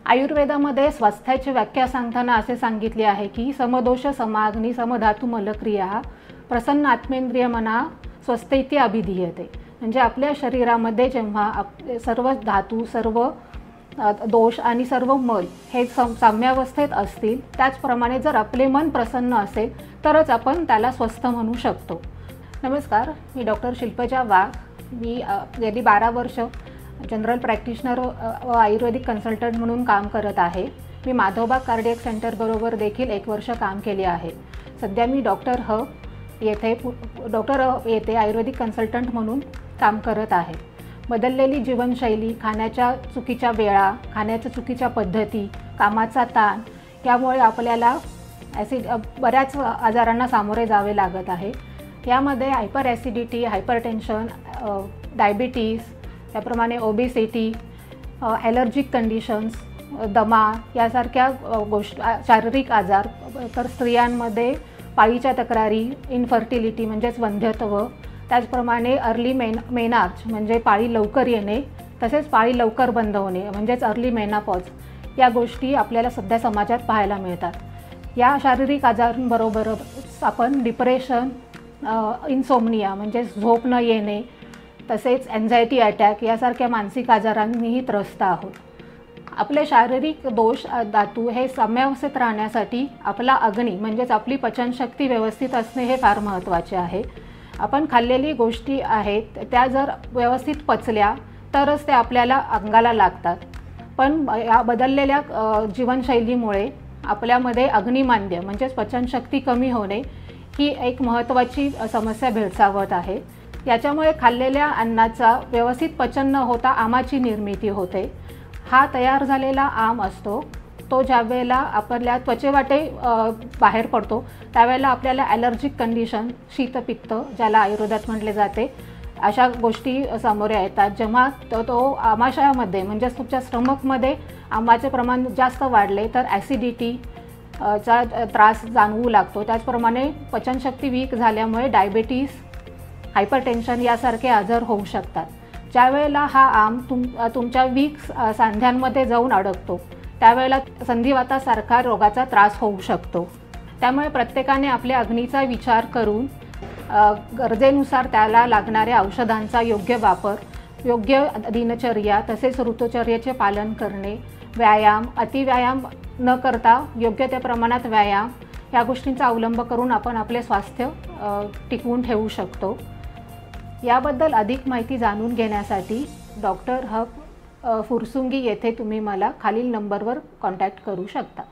आयुर्वेदामध्ये स्वास्थ्याची व्याख्या सांगताना असे सांगितले आहे की समदोष समाग्नी समधातू मलक्रिया प्रसन्न आत्मेंद्रिय मना स्वस्थैती अभिधीयते। म्हणजे आपल्या शरीरामध्ये जेव्हा सर्व धातू, सर्व दोष आणि सर्व मल हे साम्यावस्थेत असतील, त्याचप्रमाणे जर आपले मन प्रसन्न असेल तरच आपण त्याला स्वस्थ म्हणू शकतो। नमस्कार, मी डॉक्टर शिल्पजा वाघ। मी गेली 12 वर्ष जनरल प्रॅक्टिशनर व आयुर्वेदिक कन्सल्टंट म्हणून काम करत आहे। मी माधवबाग कार्डियक सेंटर बरोबर देखील 1 वर्ष काम केले आहे। सध्या मी डॉक्टर येथे आयुर्वेदिक कन्सल्टंट म्हणून काम करत आहे। बदललेली जीवनशैली, खाण्याच्या चुकीच्या वेळा, खाण्याच्या चुकीच्या पद्धती, कामाचा ताण यामुळे आपल्याला बऱ्याच आजारांना सामोरे जावे लागत आहे। यामध्ये हायपर ॲसिडिटी, हायपरटेन्शन, डायबिटीज, त्याप्रमाणे ओबेसिटी, ॲलर्जिक कंडिशन्स, दमा यासारख्या शारीरिक आजार, तर स्त्रियांमध्ये पाळीच्या तक्रारी, इनफर्टिलिटी म्हणजेच वंध्यत्व, त्याचप्रमाणे अर्ली मेनार्च म्हणजे पाळी लवकर येणे, तसेच पाळी लवकर बंद होणे म्हणजेच अर्ली मेनापॉज या गोष्टी आपल्याला सध्या समाजात पाहायला मिळतात। या शारीरिक आजारांबरोबरच आपण डिप्रेशन, इन्सोमनिया म्हणजे झोप न येणे, तसेच एन्झायटी अटॅक यासारख्या मानसिक आजारांनीही त्रस्त आहोत। आपले शारीरिक दोष, धातू हे साम्यावस्थेत राहण्यासाठी आपला अग्नी म्हणजेच आपली पचनशक्ती व्यवस्थित असणे हे फार महत्त्वाचे आहे। आपण खाल्लेली गोष्टी आहेत त्या जर व्यवस्थित पचल्या तरच ते आपल्याला अंगाला लागतात, पण या बदललेल्या जीवनशैलीमुळे आपल्यामध्ये अग्निमांद्य म्हणजेच पचनशक्ती कमी होणे ही एक महत्त्वाची समस्या भेडसावत आहे। याच्यामुळे खाल्लेल्या अन्नाचा व्यवस्थित पचन न होता आमाची निर्मिती होते। हा तयार झालेला आम असतो तो ज्यावेळेला आपल्या त्वचेवाटे बाहेर पडतो त्यावेळेला आपल्याला ॲलर्जिक कंडिशन, शीतपित्त ज्याला आयुर्वेदात म्हटले जाते, अशा गोष्टी सामोरे येतात। जेव्हा तो आमाशयामध्ये म्हणजेच तुमच्या स्टमकमध्ये आमाचे प्रमाण जास्त वाढले तर ॲसिडिटी चा त्रास जाणवू लागतो। त्याचप्रमाणे पचनशक्ती वीक झाल्यामुळे डायबिटीज, हायपरटेन्शन यासारखे आजार होऊ शकतात। ज्यावेळेला हा आम तुमच्या वीक सांध्यांमध्ये जाऊन अडकतो त्यावेळेला संधिवातासारखा रोगाचा त्रास होऊ शकतो। त्यामुळे प्रत्येकाने आपल्या अग्नीचा विचार करून गरजेनुसार त्याला लागणाऱ्या औषधांचा योग्य वापर, योग्य दिनचर्या तसेच ऋतुचर्येचे पालन करणे, व्यायाम, अतिव्यायाम न करता योग्य त्या प्रमाणात व्यायाम या गोष्टींचा अवलंब करून आपण आपले स्वास्थ्य टिकवून ठेवू शकतो। याबद्दल अधिक माहिती जाणून घेण्यासाठी डॉक्टर फुरसुंगी येथे तुम्ही मला खालील नंबरवर कॉन्टॅक्ट करू शकता।